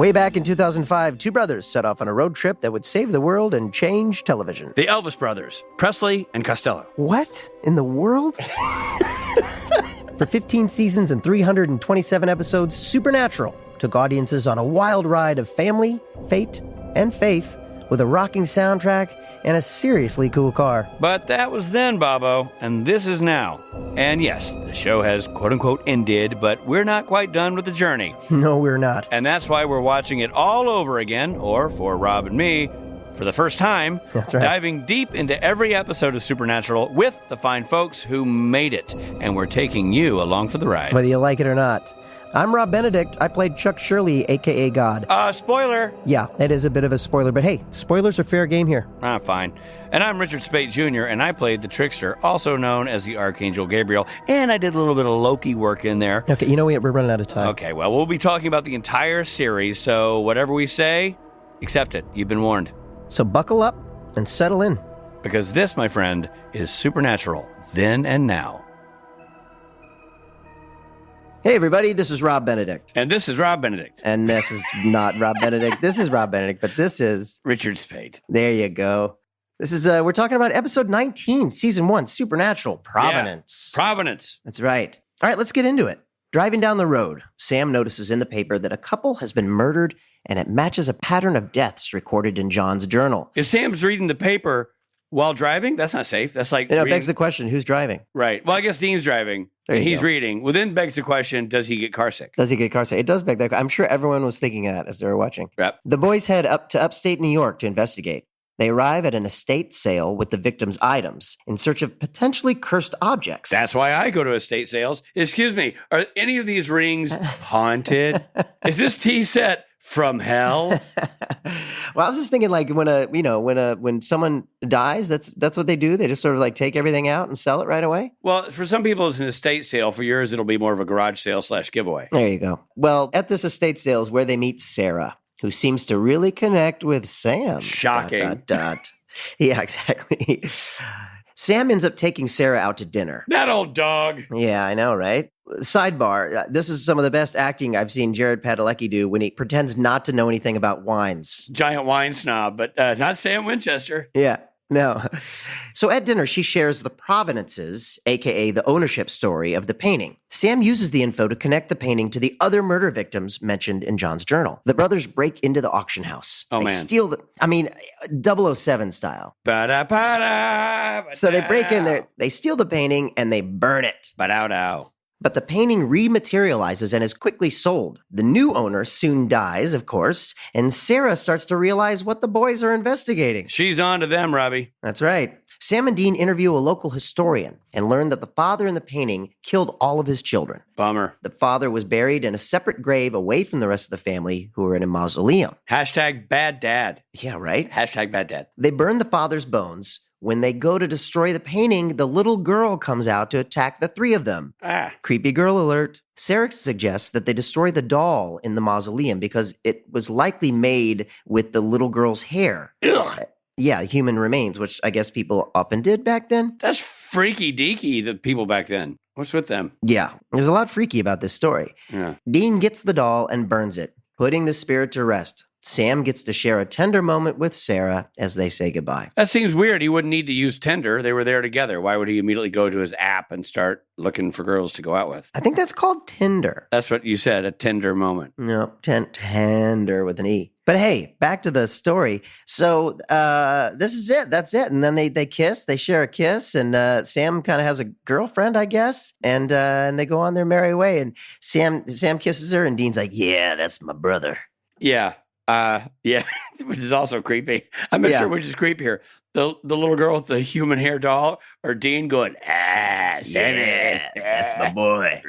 Way back in 2005, two brothers set off on a road trip that would save the world and change television. The Elvis brothers, Presley and Costello. What in the world? For 15 seasons and 327 episodes, Supernatural took audiences on a wild ride of family, fate, and faith with a rocking soundtrack and a seriously cool car. But that was then, Bobo, and this is now. And yes, the show has quote-unquote ended, but we're not quite done with the journey. No, we're not. And that's why we're watching it all over again, or for Rob and me, for the first time, That's right. diving deep into every episode of Supernatural with the fine folks who made it. And we're taking you along for the ride. Whether you like it or not. I'm Rob Benedict. I played Chuck Shirley, a.k.a. God. Spoiler. Yeah, it is a bit of a spoiler, but hey, spoilers are fair game here. Fine. And I'm Richard Speight Jr., and I played the Trickster, also known as the Archangel Gabriel, and I did a little bit of Loki work in there. Okay, you know we're running out of time. Okay, well, we'll be talking about the entire series, so whatever we say, accept it. You've been warned. So buckle up and settle in. Because this, my friend, is Supernatural, then and now. Hey, everybody, this is Rob Benedict. And this is Rob Benedict. And this is not Rob Benedict. This is Rob Benedict, but this is... Richard Speight. There you go. This is, we're talking about episode 19, season 1, Supernatural, Provenance. Yeah, Provenance. That's right. All right, let's get into it. Driving down the road, Sam notices in the paper that a couple has been murdered, and it matches a pattern of deaths recorded in John's journal. If Sam's reading the paper while driving, that's not safe. That's like... It begs the question, who's driving? Right. Well, I guess Dean's driving, and he's reading. Well, then begs the question, does he get carsick? Does he get carsick? It does beg that. I'm sure everyone was thinking that as they were watching. Yep. The boys head up to upstate New York to investigate. They arrive at an estate sale with the victim's items in search of potentially cursed objects. That's why I go to estate sales. Excuse me, are any of these rings haunted? Is this tea set from hell? Well, I was just thinking, like, when someone dies, that's what they do. They just sort of like take everything out and sell it right away. Well, for some people, it's an estate sale. For yours, it'll be more of a garage sale / giveaway. There you go. Well, at this estate sale is where they meet Sarah, who seems to really connect with Sam. Shocking. ... Yeah, exactly. Sam ends up taking Sarah out to dinner. That old dog. Yeah, I know, right? Sidebar, this is some of the best acting I've seen Jared Padalecki do when he pretends not to know anything about wines. Giant wine snob, but not Sam Winchester. Yeah, no. So at dinner, she shares the provenances, a.k.a. the ownership story of the painting. Sam uses the info to connect the painting to the other murder victims mentioned in John's journal. The brothers break into the auction house. Oh, they man. Steal 007 style. Ba-da-ba-da, So they break in there, they steal the painting, and they burn it. Ba-dow-dow. But the painting rematerializes and is quickly sold. The new owner soon dies, of course, and Sarah starts to realize what the boys are investigating. She's on to them, Robbie. That's right. Sam and Dean interview a local historian and learn that the father in the painting killed all of his children. Bummer. The father was buried in a separate grave away from the rest of the family who were in a mausoleum. #bad dad. Yeah, right? #bad dad. They burn the father's bones. When they go to destroy the painting, the little girl comes out to attack the three of them. Creepy girl alert. Sarah suggests that they destroy the doll in the mausoleum because it was likely made with the little girl's hair. Ugh. Yeah, human remains, which I guess people often did back then. That's freaky deaky, the people back then. What's with them? Yeah, there's a lot freaky about this story. Yeah. Dean gets the doll and burns it, putting the spirit to rest. Sam gets to share a tender moment with Sarah as they say goodbye. That seems weird. He wouldn't need to use Tinder. They were there together. Why would he immediately go to his app and start looking for girls to go out with? I think that's called Tinder. That's what you said, a tender moment. No, tender with an E. But hey, back to the story. So this is it. That's it. And then they kiss. They share a kiss. And Sam kind of has a girlfriend, I guess. And they go on their merry way. And Sam kisses her. And Dean's like, yeah, that's my brother. Yeah. Yeah, which is also creepy. I'm not sure which is creepier. The little girl with the human hair doll or Dean going, Sammy, that's my boy.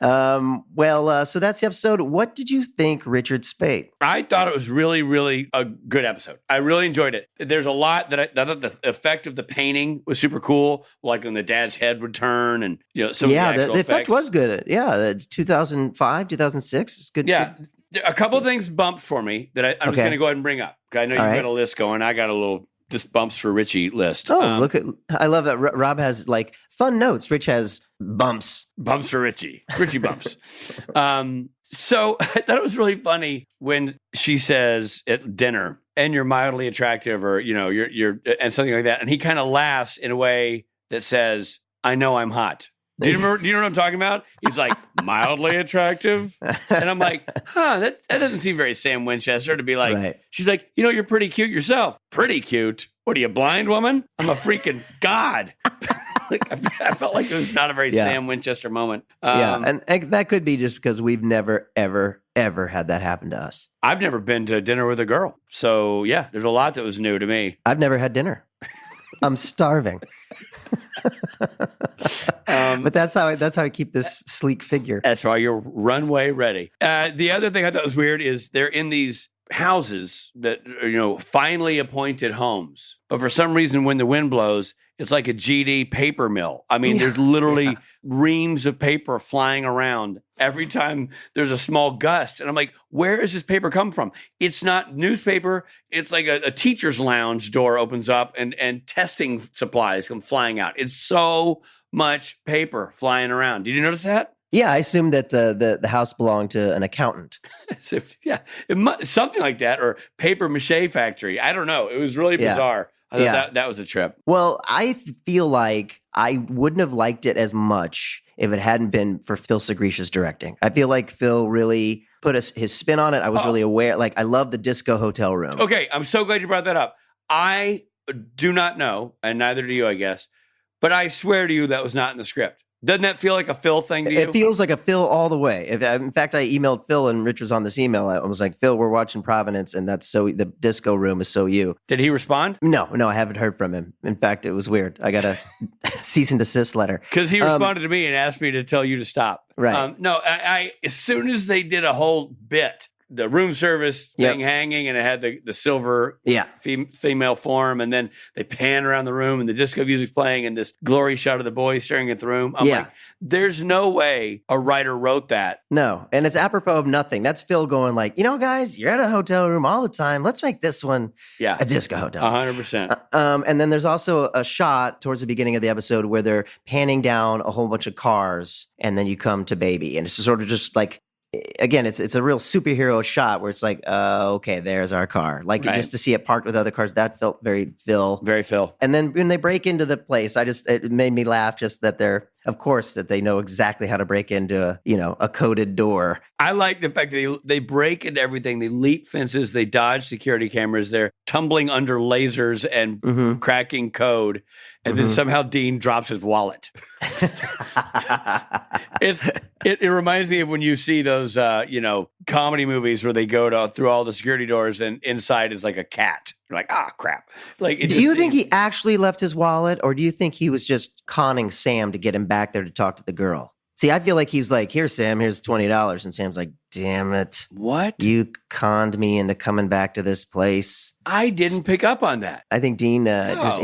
So that's the episode. What did you think, Richard Speight? I thought it was really, really a good episode. I really enjoyed it. There's a lot that I thought the effect of the painting was super cool, like when the dad's head would turn and, some of the actual the effects. effect was good. Yeah, 2005, 2006. It's good. Yeah. A couple of things bumped for me that I'm just going to go ahead and bring up. I know you've got a list going. I got a little just bumps for Richie list. Oh, I love that. Rob has fun notes. Rich has bumps. Bumps for Richie. Richie bumps. So I thought it was really funny when she says at dinner, and you're mildly attractive, or you're and something like that, and he kind of laughs in a way that says, "I know I'm hot." Do you know what I'm talking about? He's like, mildly attractive, and I'm like, that doesn't seem very Sam Winchester to be like. Right. She's like, you're pretty cute yourself. Pretty cute. What are you, blind woman? I'm a freaking god. Like, I felt like it was not a very Sam Winchester moment. And that could be just because we've never, ever, ever had that happen to us. I've never been to dinner with a girl. So, yeah, there's a lot that was new to me. I've never had dinner. I'm starving. But that's how I keep this sleek figure. That's why you're runway ready. The other thing I thought was weird is they're in these houses that are, finally appointed homes. But for some reason, when the wind blows, it's like a GD paper mill. I mean, there's literally reams of paper flying around every time there's a small gust. And I'm like, where does this paper come from? It's not newspaper. It's like a teacher's lounge door opens up and testing supplies come flying out. It's so much paper flying around. Did you notice that? Yeah, I assumed that the house belonged to an accountant. So, something like that, or paper mache factory. I don't know. It was really bizarre. I thought that was a trip. Well, I feel like I wouldn't have liked it as much if it hadn't been for Phil Segrisha's directing. I feel like Phil really put his spin on it. I was really aware. Like, I love the disco hotel room. Okay, I'm so glad you brought that up. I do not know, and neither do you, I guess, but I swear to you that was not in the script. Doesn't that feel like a Phil thing to you? It feels like a Phil all the way. In fact, I emailed Phil, and Rich was on this email. I was like, Phil, we're watching Provenance, and the disco room is so you. Did he respond? No, I haven't heard from him. In fact, it was weird. I got a cease and desist letter. Because he responded to me and asked me to tell you to stop. Right. No, I as soon as they did a whole bit, the room service thing hanging, and it had the silver female form, and then they pan around the room and the disco music's playing and this glory shot of the boys staring at the room. I'm like, there's no way a writer wrote that. No, and it's apropos of nothing. That's Phil going like, guys, you're at a hotel room all the time. Let's make this one a disco hotel. 100%. And then there's also a shot towards the beginning of the episode where they're panning down a whole bunch of cars, and then you come to baby, and it's sort of just like, again, it's a real superhero shot where it's like, okay, there's our car. Like, just to see it parked with other cars, that felt very Phil. Very Phil. And then when they break into the place, it made me laugh just that that they know exactly how to break into a coded door. I like the fact that they break into everything. They leap fences. They dodge security cameras. They're tumbling under lasers and cracking code. And then somehow Dean drops his wallet. It reminds me of when you see those comedy movies where they go through all the security doors and inside is like a cat. You're like, crap. Like, do you think he actually left his wallet, or do you think he was just conning Sam to get him back there to talk to the girl? See, I feel like he's like, here, Sam, here's $20. And Sam's like, damn it. What? You conned me into coming back to this place. I didn't pick up on that. I think Dean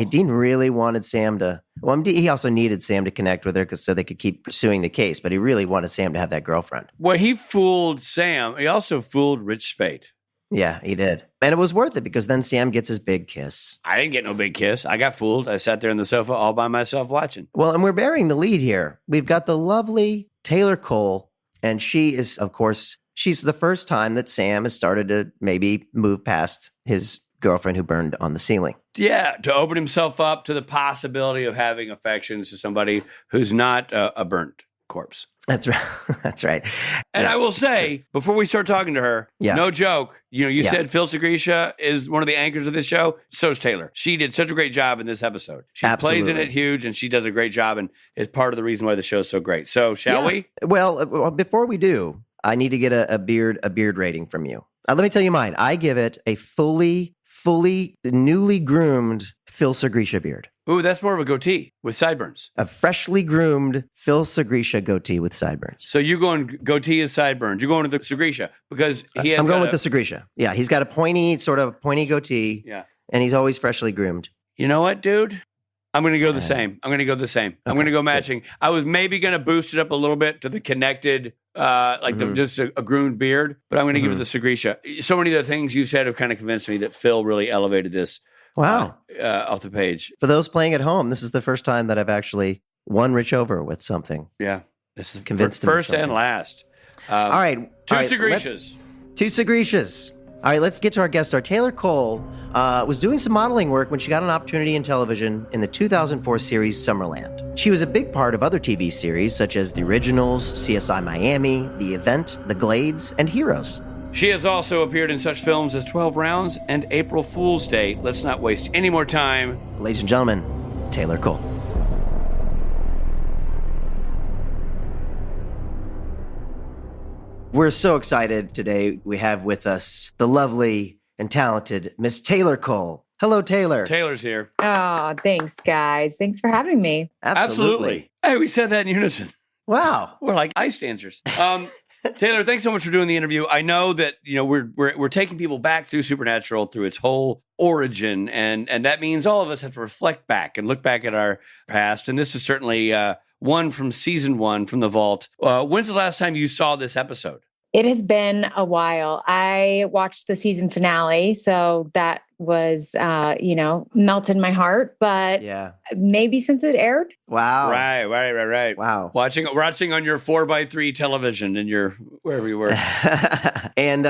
Dean really wanted Sam to. Well, he also needed Sam to connect with her so they could keep pursuing the case. But he really wanted Sam to have that girlfriend. Well, he fooled Sam. He also fooled Rich Spate. Yeah, he did. And it was worth it because then Sam gets his big kiss. I didn't get no big kiss. I got fooled. I sat there on the sofa all by myself watching. Well, and we're bearing the lead here. We've got the lovely Taylor Cole, and she is, of course, she's the first time that Sam has started to maybe move past his girlfriend who burned on the ceiling. Yeah, to open himself up to the possibility of having affections to somebody who's not a burnt corpse. That's right. That's right. And I will say, before we start talking to her, no joke, you said Phil Segrisha is one of the anchors of this show. So is Taylor. She did such a great job in this episode. She plays in it huge, and she does a great job, and is part of the reason why the show's so great. So shall we? Well, before we do, I need to get a beard rating from you. Let me tell you mine. I give it a fully newly groomed Phil Segrisha beard. Ooh, that's more of a goatee with sideburns. A freshly groomed Phil Segrisha goatee with sideburns. So you're going goatee and sideburns. You're going to the Segrisha because he has. I'm going with the Segrisha. Yeah, he's got a pointy goatee. Yeah, and he's always freshly groomed. You know what, dude? I'm going to go the same. I'm going to go the same. I'm going to go matching. Good. I was maybe going to boost it up a little bit to the connected, just a groomed beard, but I'm going to give it the Segrisha. So many of the things you said have kind of convinced me that Phil really elevated this. Wow. Off the page. For those playing at home, this is the first time that I've actually won Rich over with something. Yeah. This is convinced first and last. All right. Two all right, Segrecias. Two Segrecias. All right, let's get to our guest star. Taylor Cole was doing some modeling work when she got an opportunity in television in the 2004 series Summerland. She was a big part of other TV series such as The Originals, CSI Miami, The Event, The Glades, and Heroes. She has also appeared in such films as 12 Rounds and April Fool's Day. Let's not waste any more time. Ladies and gentlemen, Taylor Cole. We're so excited today. We have with us the lovely and talented Miss Taylor Cole. Hello, Taylor. Taylor's here. Oh, thanks, guys. Thanks for having me. Absolutely. Hey, we said that in unison. Wow. We're like ice dancers. Taylor, thanks so much for doing the interview. I know that we're taking people back through Supernatural through its whole origin, and that means all of us have to reflect back and look back at our past. And this is certainly one from season 1 from the vault. When's the last time you saw this episode? It has been a while. I watched the season finale, so that was, melted my heart, but Yeah. maybe since it aired. Wow. Right. Wow. Watching on your 4x3 television in your wherever you were. And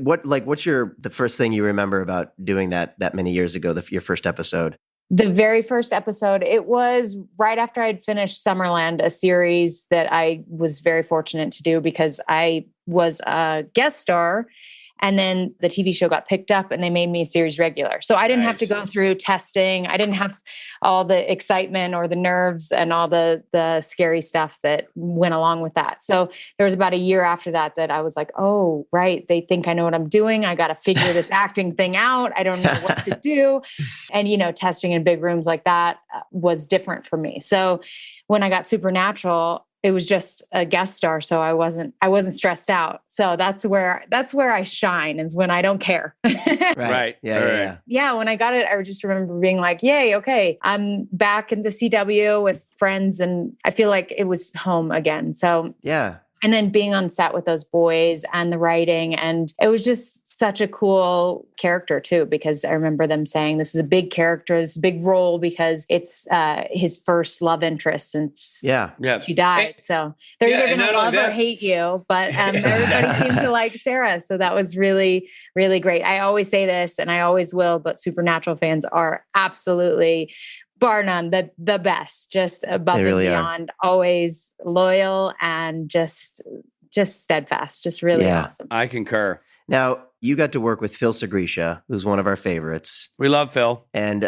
what's the first thing you remember about doing that many years ago, your first episode? The very first episode, it was right after I'd finished Summerland, a series that I was very fortunate to do because I was a guest star. And then the TV show got picked up and they made me a series regular. So I didn't have to go through testing. I didn't have all the excitement or the nerves and all the scary stuff that went along with that. So there was about a year after that I was like, oh, right. They think I know what I'm doing. I got to figure this acting thing out. I don't know what to do. And, testing in big rooms like that was different for me. So when I got Supernatural, it was just a guest star. So I wasn't stressed out. So that's where I shine, is when I don't care. Right. Yeah. Yeah. When I got it, I just remember being like, yay, okay, I'm back in the CW with friends. And I feel like it was home again. So Yeah. and then being on set with those boys and the writing. And it was just such a cool character too, because I remember them saying, this is a big character, this is a big role because it's his first love interest. And Yeah. she died. So they're either going to love or hate you, but everybody seemed to like Sarah. So that was really, really great. I always say this and I always will, but Supernatural fans are absolutely, bar none, the best, just above and beyond, always loyal and just steadfast, just really awesome. I concur. Now, you got to work with Phil Segretia, who's one of our favorites. We love Phil. And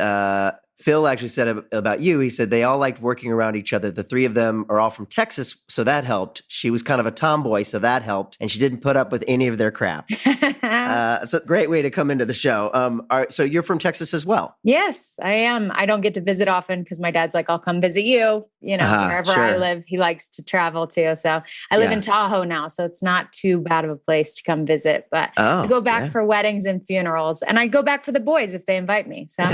Phil actually said about you, he said they all liked working around each other. The three of them are all from Texas, so that helped. She was kind of a tomboy, so that helped. And she didn't put up with any of their crap. It's a great way to come into the show. So you're from Texas as well? Yes, I am. I don't get to visit often because my dad's like, I'll come visit you. Wherever I live, he likes to travel too. So I live in Tahoe now, so it's not too bad of a place to come visit. But I go back for weddings and funerals, and I go back for the boys if they invite me. So.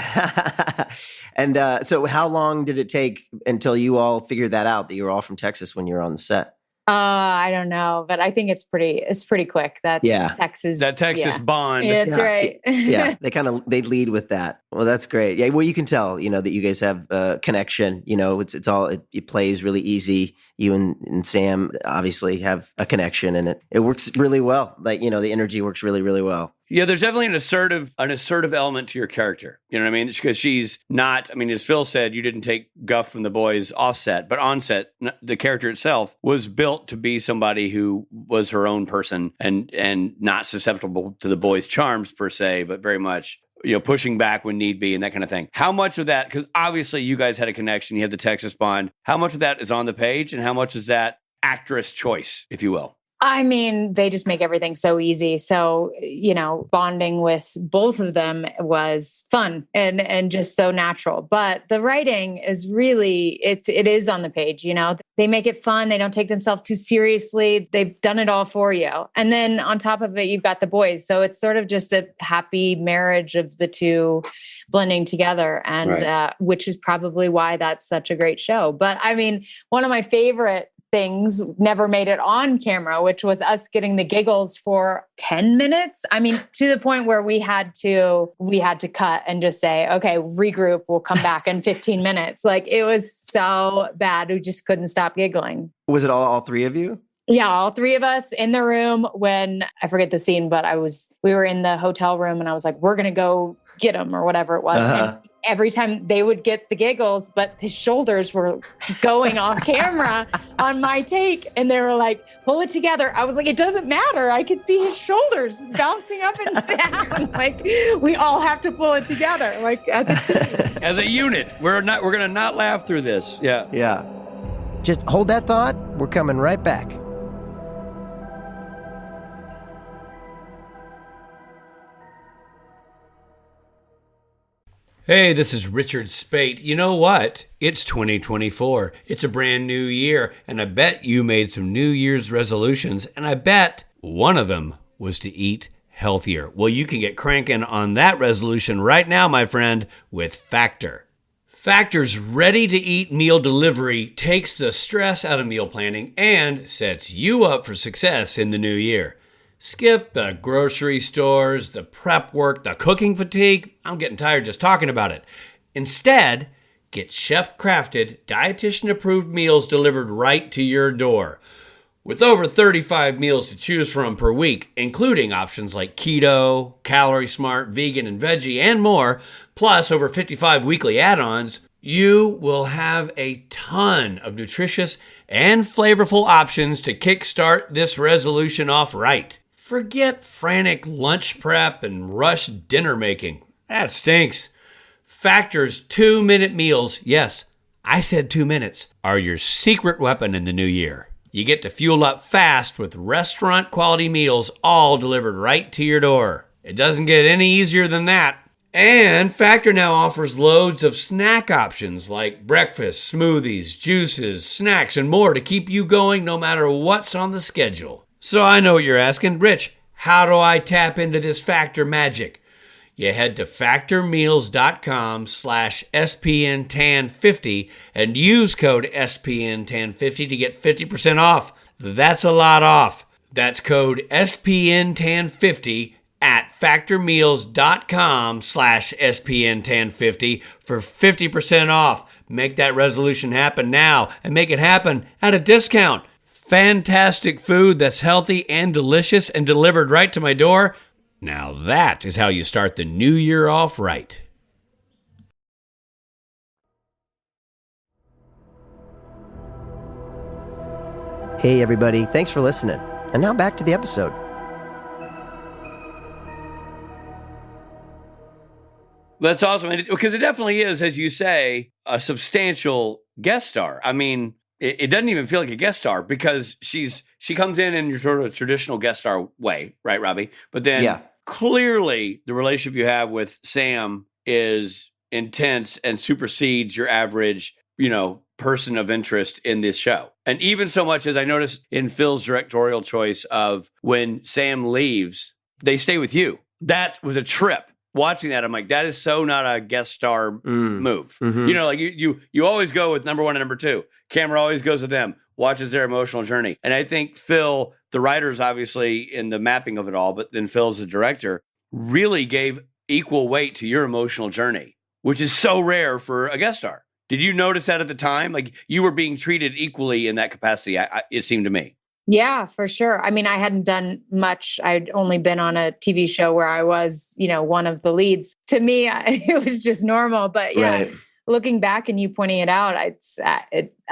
And so how long did it take until you all figured that out, that you were all from Texas when you were on the set? I don't know, but I think it's pretty quick. That Texas bond. Yeah, that's right. Yeah, they lead with that. Well, that's great. Yeah, well, you can tell, that you guys have a connection. It plays really easy. You and Sam obviously have a connection, and it works really well. Like, the energy works really, really well. Yeah, there's definitely an assertive element to your character. You know what I mean? Because she's not, as Phil said, you didn't take guff from the boys offset, but on set, the character itself was built to be somebody who was her own person and not susceptible to the boys' charms per se, but very much, pushing back when need be and that kind of thing. How much of that, because obviously you guys had a connection, you had the Texas bond, how much of that is on the page and how much is that actress choice, if you will? They just make everything so easy. So, bonding with both of them was fun and just so natural. But the writing is really, it is on the page, They make it fun. They don't take themselves too seriously. They've done it all for you. And then on top of it, you've got the boys. So it's sort of just a happy marriage of the two blending together. And which is probably why that's such a great show. But one of my favorite things never made it on camera, which was us getting the giggles for 10 minutes. To the point where we had to cut and just say, okay, regroup, we'll come back in 15 minutes. Like, it was so bad. We just couldn't stop giggling. Was it all three of you? Yeah, all three of us in the room when I forget the scene, but we were in the hotel room and I was like, we're going to go get him or whatever it was. And every time they would get the giggles, but his shoulders were going off camera on my take. And they were like, pull it together. I was like, it doesn't matter. I could see his shoulders bouncing up and down. Like, we all have to pull it together. Like, as a team. As a unit, we're going to not laugh through this. Yeah. Yeah. Just hold that thought. We're coming right back. Hey, this is Richard Spate. You know what? It's 2024. It's a brand new year, and I bet you made some New Year's resolutions, and I bet one of them was to eat healthier. Well, you can get cranking on that resolution right now, my friend, with Factor. Factor's ready-to-eat meal delivery takes the stress out of meal planning and sets you up for success in the new year. Skip the grocery stores, the prep work, the cooking fatigue. I'm getting tired just talking about it. Instead, get chef-crafted, dietitian-approved meals delivered right to your door. With over 35 meals to choose from per week, including options like keto, calorie smart, vegan, and veggie, and more, plus over 55 weekly add-ons, you will have a ton of nutritious and flavorful options to kickstart this resolution off right. Forget frantic lunch prep and rush dinner making. That stinks. Factor's 2-minute meals, yes, I said 2 minutes, are your secret weapon in the new year. You get to fuel up fast with restaurant-quality meals all delivered right to your door. It doesn't get any easier than that. And Factor now offers loads of snack options like breakfast, smoothies, juices, snacks, and more to keep you going no matter what's on the schedule. So I know what you're asking. Rich, how do I tap into this Factor magic? You head to factormeals.com/SPNTAN50 and use code SPNTAN50 to get 50% off. That's a lot off. That's code SPNTAN50 at factormeals.com/SPNTAN50 for 50% off. Make that resolution happen now and make it happen at a discount. Fantastic food that's healthy and delicious and delivered right to my door. Now that is how you start the new year off right. Hey, everybody. Thanks for listening. And now back to the episode. That's awesome. Because it definitely is, as you say, a substantial guest star. I mean, it doesn't even feel like a guest star because she comes in your sort of traditional guest star way, right, Robbie? But then clearly the relationship you have with Sam is intense and supersedes your average, person of interest in this show. And even so much as I noticed in Phil's directorial choice of when Sam leaves, they stay with you. That was a trip. Watching that, I'm like, that is so not a guest star move. Mm-hmm. You always go with number one and number two. Camera always goes with them, watches their emotional journey. And I think Phil, the writer's obviously in the mapping of it all, but then Phil's the director, really gave equal weight to your emotional journey, which is so rare for a guest star. Did you notice that at the time? Like you were being treated equally in that capacity, it seemed to me. Yeah, for sure. I mean, I hadn't done much. I'd only been on a TV show where I was, one of the leads. To me, it was just normal. But yeah, right. Looking back and you pointing it out, I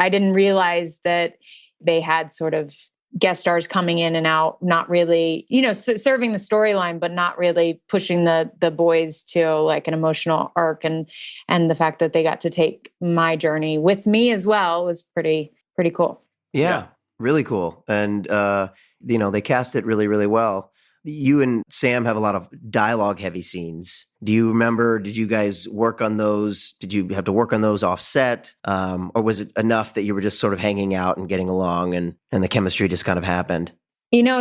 didn't realize that they had sort of guest stars coming in and out, not really, serving the storyline, but not really pushing the boys to like an emotional arc. And the fact that they got to take my journey with me as well was pretty cool. Yeah. Really cool. And, they cast it really, really well. You and Sam have a lot of dialogue heavy scenes. Do you remember, did you guys work on those? Did you have to work on those off set? Or was it enough that you were just sort of hanging out and getting along and the chemistry just kind of happened?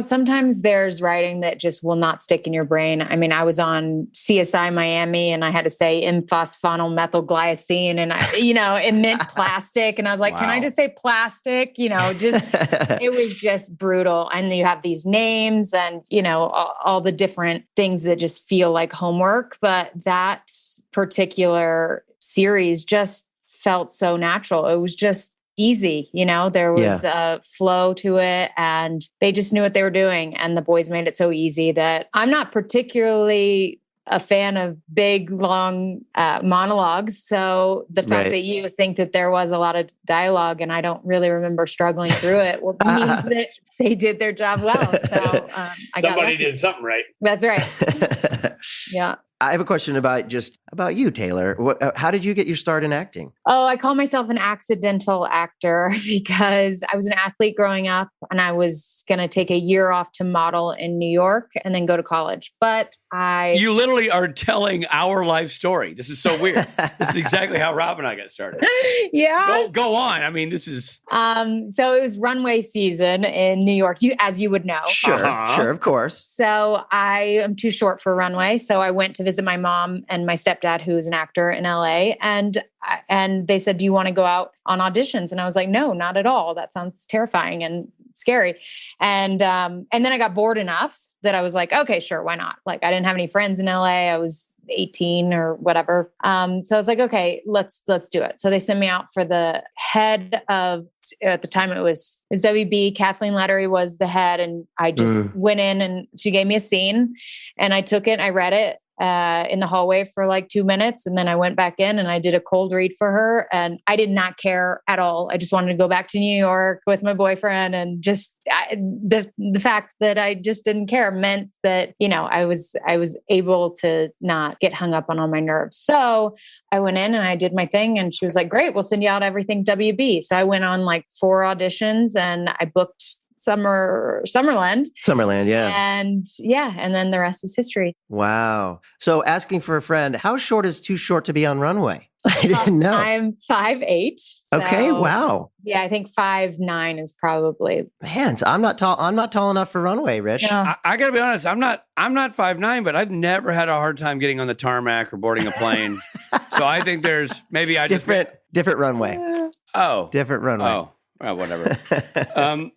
Sometimes there's writing that just will not stick in your brain. I mean, I was on CSI Miami and I had to say imphosphonyl-methylglycine and it meant plastic. And I was like, Can I just say plastic? It was just brutal. And you have these names and, all the different things that just feel like homework. But that particular series just felt so natural. It was just easy. There was a flow to it, and they just knew what they were doing. And the boys made it so easy that I'm not particularly a fan of big, long monologues. So the fact that you think that there was a lot of dialogue and I don't really remember struggling through it means that they did their job well. So somebody did something right. That's right. Yeah. I have a question about you, Taylor. How did you get your start in acting? Oh, I call myself an accidental actor because I was an athlete growing up and I was going to take a year off to model in New York and then go to college. But You literally are telling our life story. This is so weird. This is exactly how Rob and I got started. Yeah. Go on. I mean, this is... So it was runway season in New York, as you would know. Sure, of course. So I am too short for runway. So I went to visit my mom and my stepdad, who is an actor in LA. And they said, do you want to go out on auditions? And I was like, no, not at all. That sounds terrifying and scary. And then I got bored enough that I was like, okay, sure. Why not? Like, I didn't have any friends in LA. I was 18 or whatever. So I was like, okay, let's do it. So they sent me out for the head of, at the time it was WB. Kathleen Lettery was the head. And I just went in and she gave me a scene and I took it and I read it in the hallway for like 2 minutes. And then I went back in and I did a cold read for her and I did not care at all. I just wanted to go back to New York with my boyfriend, and just the fact that I just didn't care meant that, I was able to not get hung up on all my nerves. So I went in and I did my thing and she was like, great, we'll send you out everything WB. So I went on like 4 auditions and I booked Summerland, yeah. And then the rest is history. Wow. So asking for a friend, how short is too short to be on runway? I didn't know. I'm 5'8". So okay. Wow. Yeah. I think 5'9" is probably. Man, so I'm not tall enough for runway, Rich. No. I gotta be honest. I'm not 5'9", but I've never had a hard time getting on the tarmac or boarding a plane. So I think there's maybe different runway. Different runway. Oh. Well, whatever.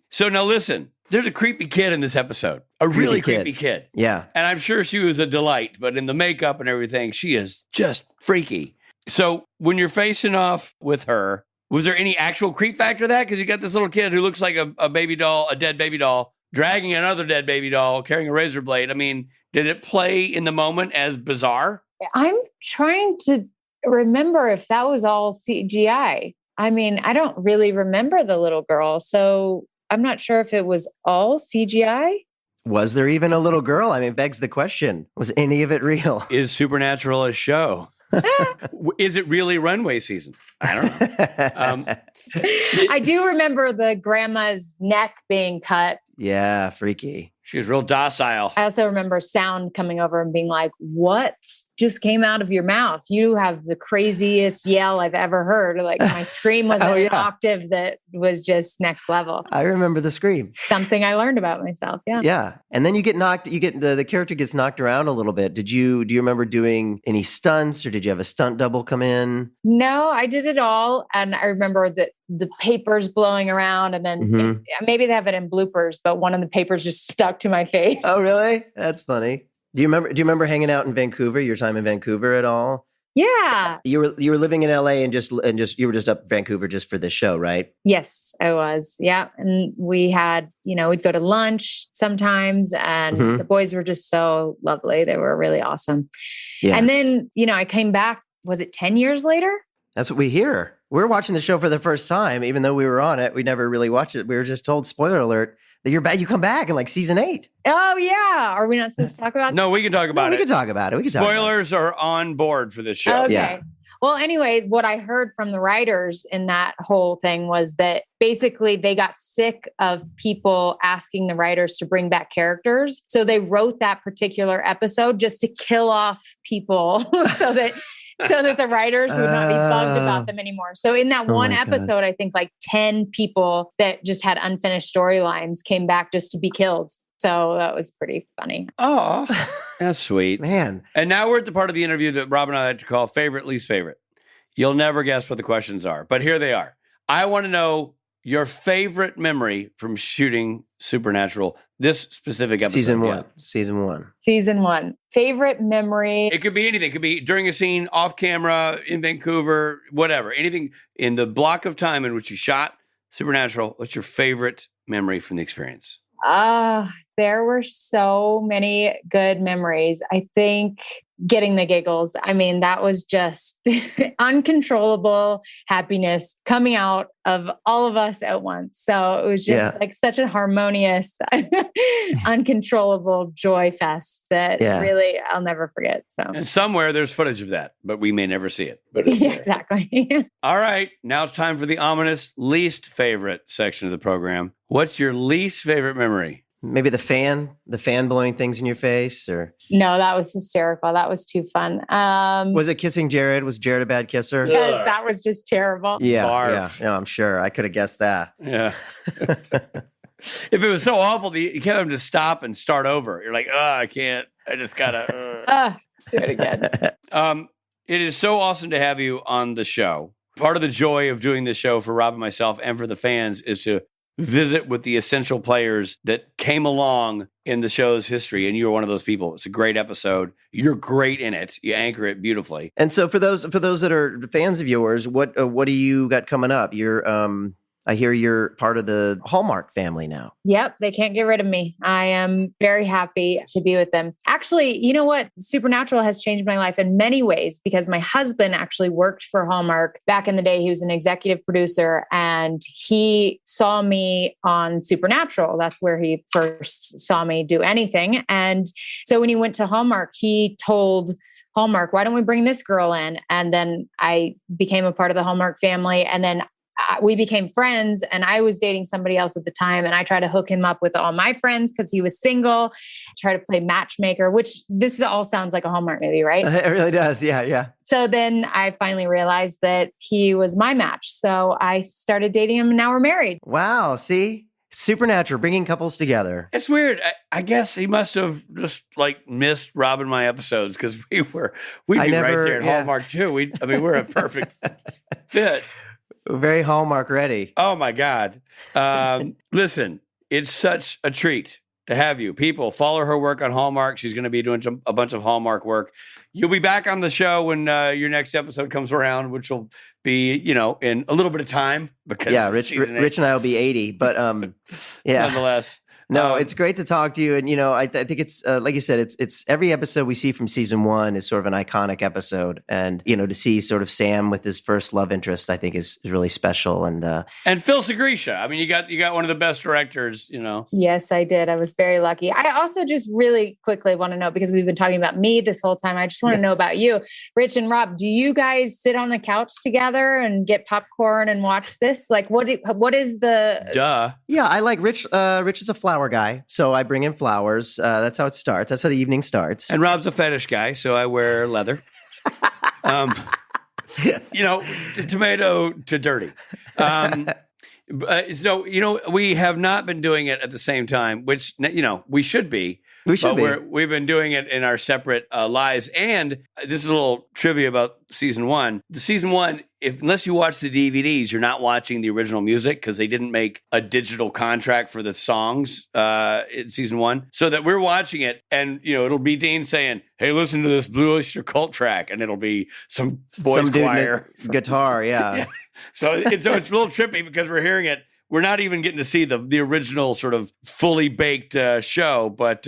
So now listen, there's a creepy kid in this episode, a really creepy kid. Yeah. And I'm sure she was a delight, but in the makeup and everything, she is just freaky. So when you're facing off with her, was there any actual creep factor to that? Because you got this little kid who looks like a baby doll, a dead baby doll, dragging another dead baby doll, carrying a razor blade. I mean, did it play in the moment as bizarre? I'm trying to remember if that was all CGI. I mean, I don't really remember the little girl, so I'm not sure if it was all CGI. Was there even a little girl? I mean, begs the question. Was any of it real? Is Supernatural a show? Is it really runway season? I don't know. I do remember the grandma's neck being cut. Yeah, freaky. She was real docile. I also remember sound coming over and being like, what just came out of your mouth? You have the craziest yell I've ever heard. Like my scream was an octave that was just next level. I remember the scream. Something I learned about myself. Yeah. Yeah. And then the character gets knocked around a little bit. Do you remember doing any stunts, or did you have a stunt double come in? No, I did it all. And I remember that the papers blowing around, and then maybe they have it in bloopers, but one of the papers just stuck to my face. Oh, really? That's funny. Do you remember hanging out in Vancouver, your time in Vancouver at all? Yeah. You were living in LA and you were just up Vancouver just for this show, right? Yes, I was. Yeah. And we had, we'd go to lunch sometimes, and the boys were just so lovely. They were really awesome. Yeah. And then, I came back, was it 10 years later? That's what we hear. We're watching the show for the first time, even though we were on it. We never really watched it. We were just told, spoiler alert, that you're back. You come back in like season 8. Oh yeah. Are we not supposed to talk about? No, we can talk about it. We can talk about it. Spoilers are on board for this show. Okay. Yeah. Well, anyway, what I heard from the writers in that whole thing was that basically they got sick of people asking the writers to bring back characters. So they wrote that particular episode just to kill off people so that the writers would not be bugged about them anymore. So in that one episode, I think like 10 people that just had unfinished storylines came back just to be killed. So that was pretty funny. Oh, that's sweet. Man. And now we're at the part of the interview that Rob and I like to call favorite, least favorite. You'll never guess what the questions are, but here they are. I want to know your favorite memory from shooting Supernatural, this specific episode. Season one. Favorite memory. It could be anything. It could be during a scene, off camera, in Vancouver, whatever. Anything in the block of time in which you shot Supernatural. What's your favorite memory from the experience? There were so many good memories. I think getting the giggles. I mean, that was just uncontrollable happiness coming out of all of us at once. So it was just like such a harmonious, uncontrollable joy fest that really I'll never forget. So, and somewhere there's footage of that, but we may never see it. But exactly. All right. Now it's time for the ominous least favorite section of the program. What's your least favorite memory? Maybe the fan blowing things in your face, or no, that was hysterical. That was too fun. Was it kissing Jared? Was Jared a bad kisser? Yes, that was just terrible. Yeah. No, I'm sure. I could have guessed that. Yeah. If it was so awful, you can't have him to stop and start over. You're like, I can't. I just gotta do it again. It is so awesome to have you on the show. Part of the joy of doing this show for Rob and myself and for the fans is to visit with the essential players that came along in the show's history, and you were one of those people. It's a great episode. You're great in it. You anchor it beautifully. And so for those that are fans of yours, what do you got coming up? You're I hear you're part of the Hallmark family now. Yep, they can't get rid of me. I am very happy to be with them. Actually, you know what? Supernatural has changed my life in many ways because my husband actually worked for Hallmark back in the day. He was an executive producer and he saw me on Supernatural. That's where he first saw me do anything. And so when he went to Hallmark, he told Hallmark, why don't we bring this girl in? And then I became a part of the Hallmark family. And then we became friends, and I was dating somebody else at the time, and I tried to hook him up with all my friends because he was single, try to play matchmaker, which this all sounds like a Hallmark movie, right? It really does. Yeah. So then I finally realized that he was my match. So I started dating him, and now we're married. Wow. See? Supernatural, bringing couples together. It's weird. I guess he must have just missed Rob and my episodes because we'd be right there at Hallmark too. We're a perfect fit. Very Hallmark ready. Oh, my God. Listen, it's such a treat to have you. People, follow her work on Hallmark. She's going to be doing a bunch of Hallmark work. You'll be back on the show when your next episode comes around, which will be, in a little bit of time. Because Rich and I will be 80. But nonetheless. No, it's great to talk to you. And, I think it's, like you said, it's every episode we see from season one is sort of an iconic episode. And, to see sort of Sam with his first love interest, I think is really special. And Phil Segrisha. I mean, you got one of the best directors, Yes, I did. I was very lucky. I also just really quickly want to know, because we've been talking about me this whole time. I just want to know about you, Rich and Rob. Do you guys sit on the couch together and get popcorn and watch this? Like, what is the... Duh. Yeah, I like Rich. Rich is a flower guy, so I bring in flowers. That's how it starts. That's how the evening starts. And Rob's a fetish guy, so I wear leather. Tomato to dirty. So we have not been doing it at the same time, which we should be. We should be. We've been doing it in our separate lives. And this is a little trivia about season one. The season one, unless you watch the DVDs, you're not watching the original music because they didn't make a digital contract for the songs in season one. So that we're watching it, and it'll be Dean saying, "Hey, listen to this Blue Oyster Cult track," and it'll be some boys choir guitar. Yeah. So it's a little trippy because we're hearing it. We're not even getting to see the original sort of fully baked show, but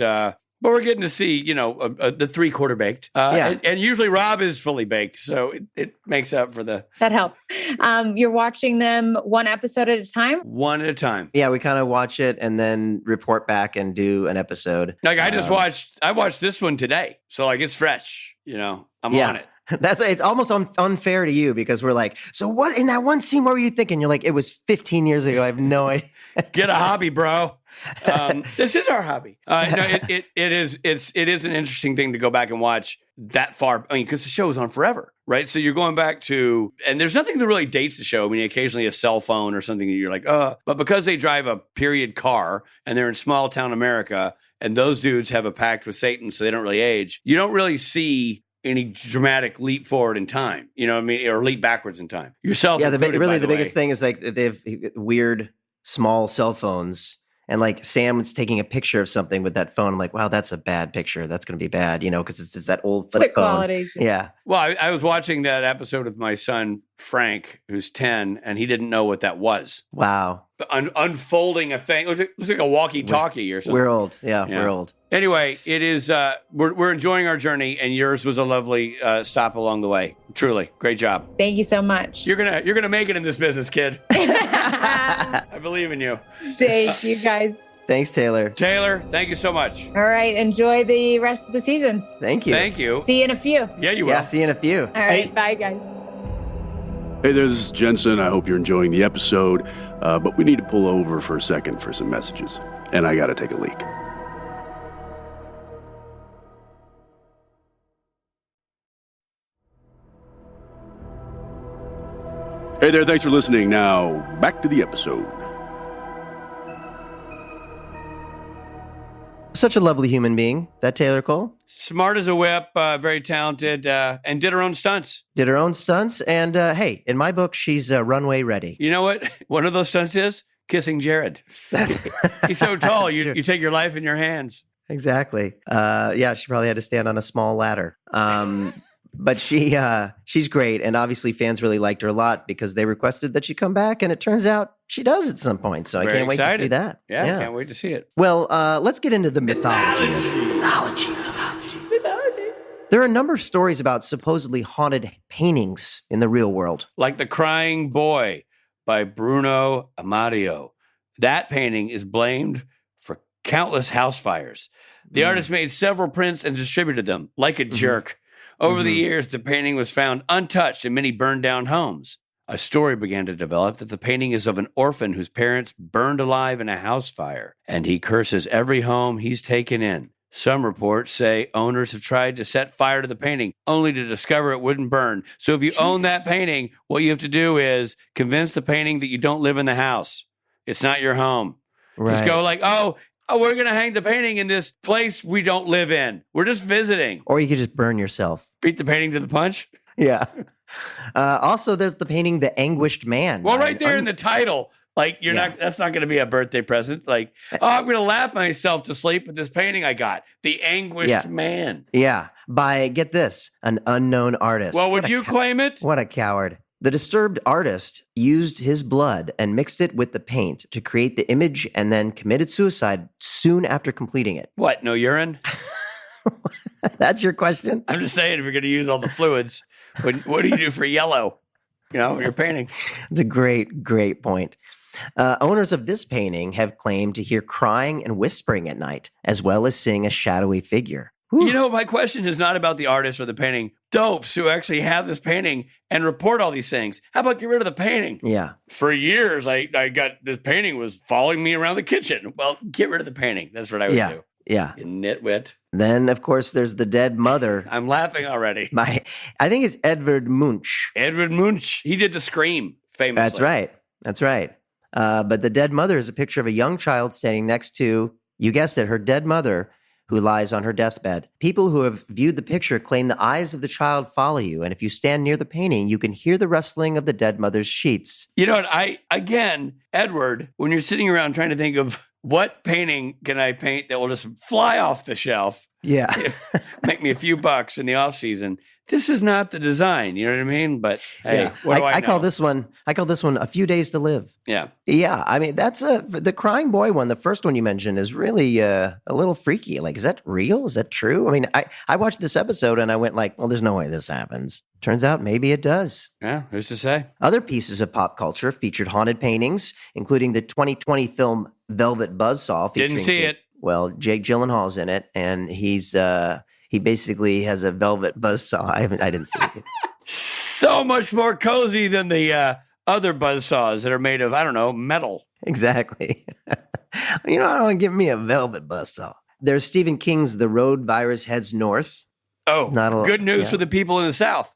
we're getting to see, the 3/4 baked. And usually Rob is fully baked, so it makes up for the... That helps. You're watching them one episode at a time? One at a time. Yeah, we kind of watch it and then report back and do an episode. Like I watched this one today, so it's fresh, I'm on it. It's almost unfair to you because we're like, so what in that one scene, what were you thinking? You're like, it was 15 years ago. I have no idea. Get a hobby, bro. This is our hobby. It is an interesting thing to go back and watch that far. I mean, because the show is on forever, right? So you're going back to, and there's nothing that really dates the show. I mean, occasionally a cell phone or something that you're like, but because they drive a period car and they're in small town America and those dudes have a pact with Satan, so they don't really age. You don't really see any dramatic leap forward in time. You know what I mean? Or leap backwards in time. Yourself, Yeah, included, really by the way. biggest thing is like they have weird small cell phones. And like Sam was taking a picture of something with that phone. I'm like, wow, that's a bad picture. That's going to be bad, because it's that old flip Quick phone. qualities. Yeah. Well, I was watching that episode with my son, Frank, who's 10, and he didn't know what that was. Wow. Unfolding a thing. It looks like a walkie-talkie or something. We're old. Yeah, we're old. Anyway, it is, we're enjoying our journey, and yours was a lovely stop along the way. Truly. Great job. Thank you so much. You're gonna make it in this business, kid. I believe in you. Thank you, guys. Thanks, Taylor. Taylor, thank you so much. All right. Enjoy the rest of the seasons. Thank you. Thank you. See you in a few. Yeah, you will. Yeah, see you in a few. All right. Bye, guys. Hey there, this is Jensen. I hope you're enjoying the episode, but we need to pull over for a second for some messages, and I gotta take a leak. Hey there, thanks for listening. Now, back to the episode. Such a lovely human being, that Taylor Cole. Smart as a whip, very talented, and did her own stunts. Did her own stunts. And hey, in my book, she's runway ready. You know what? One of those stunts is kissing Jared. He's so tall, you take your life in your hands. Exactly. Yeah, she probably had to stand on a small ladder. But she's great. And obviously fans really liked her a lot because they requested that she come back. And it turns out she does at some point. So I can't wait to see that. Yeah, can't wait to see it. Well, let's get into the mythology. Mythology. There are a number of stories about supposedly haunted paintings in the real world. Like The Crying Boy by Bruno Amadio. That painting is blamed for countless house fires. The artist made several prints and distributed them like a jerk. Over the years, the painting was found untouched in many burned down homes. A story began to develop that the painting is of an orphan whose parents burned alive in a house fire, and he curses every home he's taken in. Some reports say owners have tried to set fire to the painting, only to discover it wouldn't burn. So if you own that painting, what you have to do is convince the painting that you don't live in the house. It's not your home. Just go like, oh, we're going to hang the painting in this place we don't live in. We're just visiting. Or you could just burn yourself. Beat the painting to the punch. Yeah. Also, there's the painting The Anguished Man. Well, right there in the title, like that's not going to be a birthday present. Like, I'm going to laugh myself to sleep with this painting I got. The Anguished Man. Yeah. By, get this, an unknown artist. Well, would you claim it? What a coward. The disturbed artist used his blood and mixed it with the paint to create the image and then committed suicide soon after completing it. What, no urine? That's your question? I'm just saying, if you're going to use all the fluids, what do you do for yellow? You're painting. It's a great point. Owners of this painting have claimed to hear crying and whispering at night, as well as seeing a shadowy figure. Whew. My question is not about the artist or the painting. Dopes who actually have this painting and report all these things. How about get rid of the painting? Yeah. For years, I got this painting was following me around the kitchen. Well, get rid of the painting. That's what I would do. Yeah. You nitwit. Then, of course, there's the dead mother. I'm laughing already. I think it's Edvard Munch. Edvard Munch. He did The Scream, famously. That's right. But the dead mother is a picture of a young child standing next to, you guessed it, her dead mother, who lies on her deathbed. People who have viewed the picture claim the eyes of the child follow you, and if you stand near the painting, you can hear the rustling of the dead mother's sheets. You know what? Edward, when you're sitting around trying to think of what painting can I paint that will just fly off the shelf, make me a few bucks in the off season, this is not the design. You know what I mean? But hey, what do I know? call this one A Few Days to Live. Yeah. Yeah. I mean, that's the Crying Boy one. The first one you mentioned is really a little freaky. Like, is that real? Is that true? I mean, I watched this episode and I went like, well, there's no way this happens. Turns out maybe it does. Yeah. Who's to say? Other pieces of pop culture featured haunted paintings, including the 2020 film Velvet Buzzsaw. Didn't see it. Well, Jake Gyllenhaal's in it, and he basically has a velvet buzzsaw. I didn't see it. So much more cozy than the other buzzsaws that are made of, I don't know, metal. Exactly. I don't want to give me a velvet buzzsaw. There's Stephen King's The Road Virus Heads North. Oh, good news for the people in the South.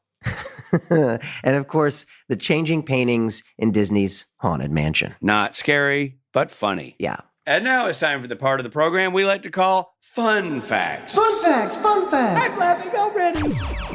And of course, the changing paintings in Disney's Haunted Mansion. Not scary, but funny. Yeah. And now it's time for the part of the program we like to call Fun Facts. Fun facts, fun facts. I'm laughing already.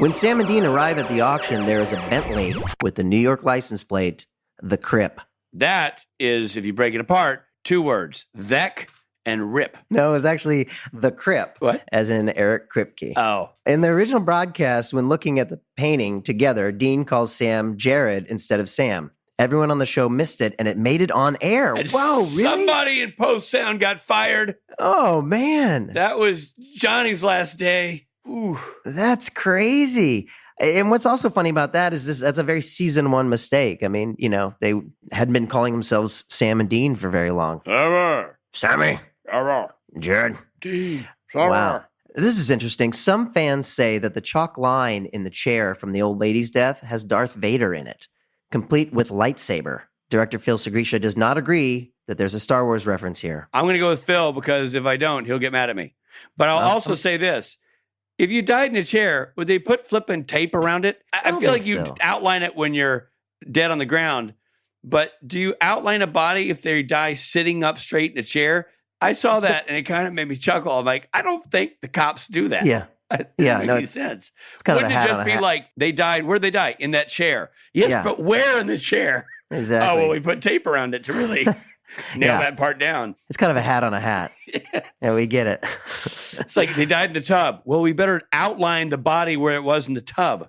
When Sam and Dean arrive at the auction, there is a Bentley with the New York license plate, the Crip. That is, if you break it apart, 2 words, Thek and Rip. No, it was actually the Crip. What? As in Eric Kripke. Oh. In the original broadcast, when looking at the painting together, Dean calls Sam Jared instead of Sam. Everyone on the show missed it, and it made it on air. And Whoa, really? Somebody in post sound got fired. Oh, man. That was Johnny's last day. Ooh. That's crazy. And what's also funny about that is that's a very season 1 mistake. I mean, they hadn't been calling themselves Sam and Dean for very long. Sammy. Jared. Dean. Wow. This is interesting. Some fans say that the chalk line in the chair from the old lady's death has Darth Vader in it, complete with lightsaber. Director Phil Segrisha does not agree that there's a Star Wars reference here. I'm going to go with Phil because if I don't, he'll get mad at me. But I'll also say this. If you died in a chair, would they put flipping tape around it? I feel like you outline it when you're dead on the ground. But do you outline a body if they die sitting up straight in a chair? I saw that and it kind of made me chuckle. I'm like, I don't think the cops do that. Yeah. That doesn't make any sense. It's kind Wouldn't of a hat it on just a be hat. like they died? Where'd they die? In that chair. Yes, Yeah. but where in the chair? Exactly. Oh, well, we put tape around it to really nail that part down. It's kind of a hat on a hat. Yeah, we get it. It's like they died in the tub. Well, we better outline the body where it was in the tub.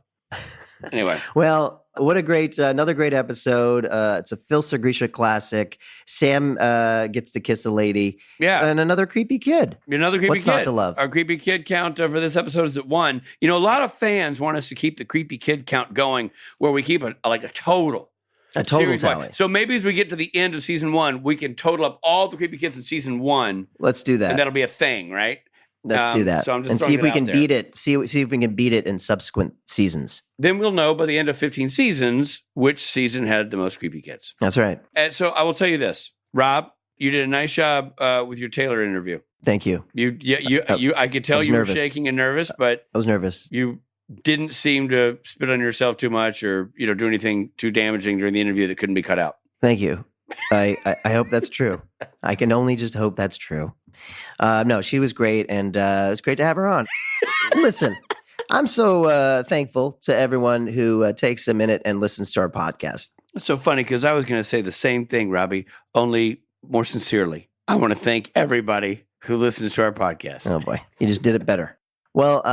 Anyway. Well, what another great episode. It's a Phil Segrisha classic. Sam gets to kiss a lady. Yeah. And another creepy kid. Another creepy What's kid. not to love? Our creepy kid count for this episode is at 1. A lot of fans want us to keep the creepy kid count going where we keep a total. A total series-wide. tally. So maybe as we get to the end of season 1, we can total up all the creepy kids in season 1. Let's do that. And that'll be a thing, right? Let's do that. So I'm just and see throwing if we it can out there. beat it. See if we can beat it in subsequent seasons. Then we'll know by the end of 15 seasons which season had the most creepy kids. That's right. And so I will tell you this, Rob, you did a nice job with your Taylor interview. Thank you. I could tell was you nervous. were shaking and nervous, but I was nervous. you didn't seem to spit on yourself too much or do anything too damaging during the interview that couldn't be cut out. Thank you. I hope that's true. I can only just hope that's true. No, she was great, and it was great to have her on. Listen, I'm so thankful to everyone who takes a minute and listens to our podcast. It's so funny because I was going to say the same thing, Robbie, only more sincerely. I want to thank everybody who listens to our podcast. Oh, boy. You just did it better. Well,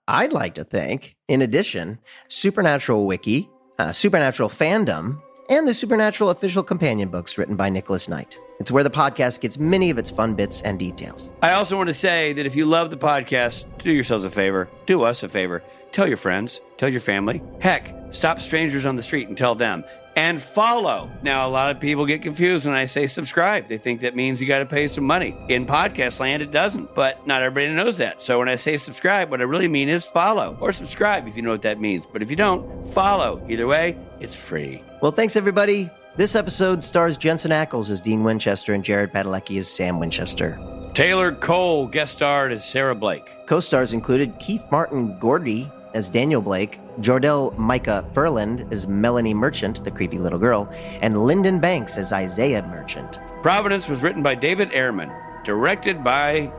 I'd like to thank, in addition, Supernatural Wiki, Supernatural Fandom, and the Supernatural official companion books written by Nicholas Knight. It's where the podcast gets many of its fun bits and details. I also want to say that if you love the podcast, do yourselves a favor. Do us a favor. Tell your friends. Tell your family. Heck, stop strangers on the street and tell them. And follow. Now, a lot of people get confused when I say subscribe. They think that means you got to pay some money. In podcast land, it doesn't, but not everybody knows that. So when I say subscribe, what I really mean is follow or subscribe if you know what that means. But if you don't, follow. Either way, it's free. Well, thanks, everybody. This episode stars Jensen Ackles as Dean Winchester and Jared Padalecki as Sam Winchester. Taylor Cole guest starred as Sarah Blake. Co-stars included Keith Martin Gordy as Daniel Blake, Jordell Micah Furland as Melanie Merchant, the creepy little girl, and Lyndon Banks as Isaiah Merchant. Provenance was written by David Ehrman, directed by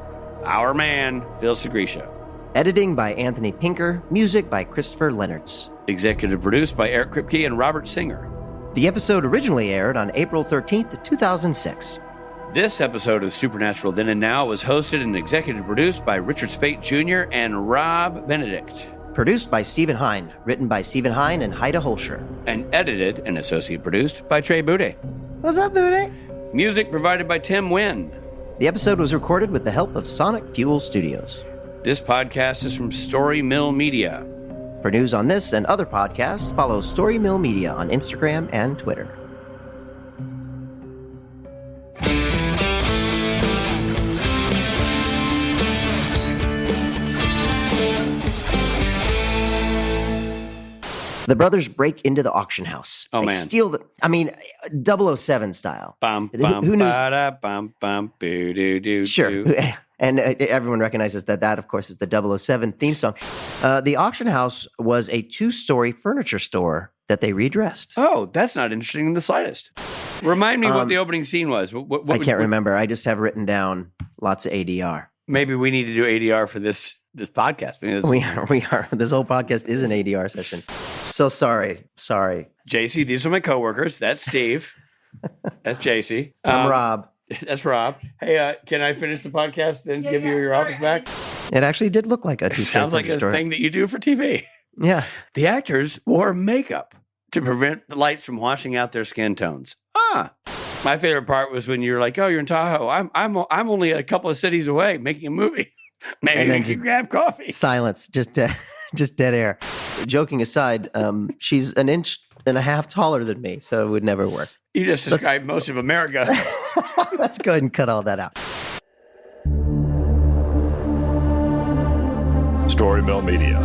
our man, Phil Segrisha. Editing by Anthony Pinker, music by Christopher Leonards. Executive produced by Eric Kripke and Robert Singer. The episode originally aired on April 13th, 2006. This episode of Supernatural Then and Now was hosted and executive produced by Richard Spate Jr. and Rob Benedict. Produced by Stephen Hine, written by Stephen Hine and Haida Holscher. And edited and associate produced by Trey Boudet. What's up, Booty? Music provided by Tim Wynn. The episode was recorded with the help of Sonic Fuel Studios. This podcast is from Story Mill Media. For news on this and other podcasts, follow Story Mill Media on Instagram and Twitter. The brothers break into the auction house. Oh, They man. steal 007 style. Bum, Who bum, knows- ba-da, bum, bum, boo-doo-doo-doo. Sure. And everyone recognizes that, of course, is the 007 theme song. The auction house was a 2-story furniture store that they redressed. Oh, that's not interesting in the slightest. Remind me what the opening scene was. What I can't remember. I just have written down lots of ADR. Maybe we need to do ADR for this podcast. We are. This whole podcast is an ADR session. So sorry. JC, these are my coworkers. That's Steve. That's JC. I'm Rob. That's Rob. Hey, can I finish the podcast and give you your office back? It actually did look like a two-cent Sounds like a store. thing that you do for TV. Yeah. The actors wore makeup to prevent the lights from washing out their skin tones. My favorite part was when you're like, "Oh, you're in Tahoe. I'm only a couple of cities away making a movie. Maybe we can grab coffee." Silence, just dead air. Joking aside, she's an inch and a half taller than me, so it would never work. You just described most of America. Let's go ahead and cut all that out. Story Mill Media.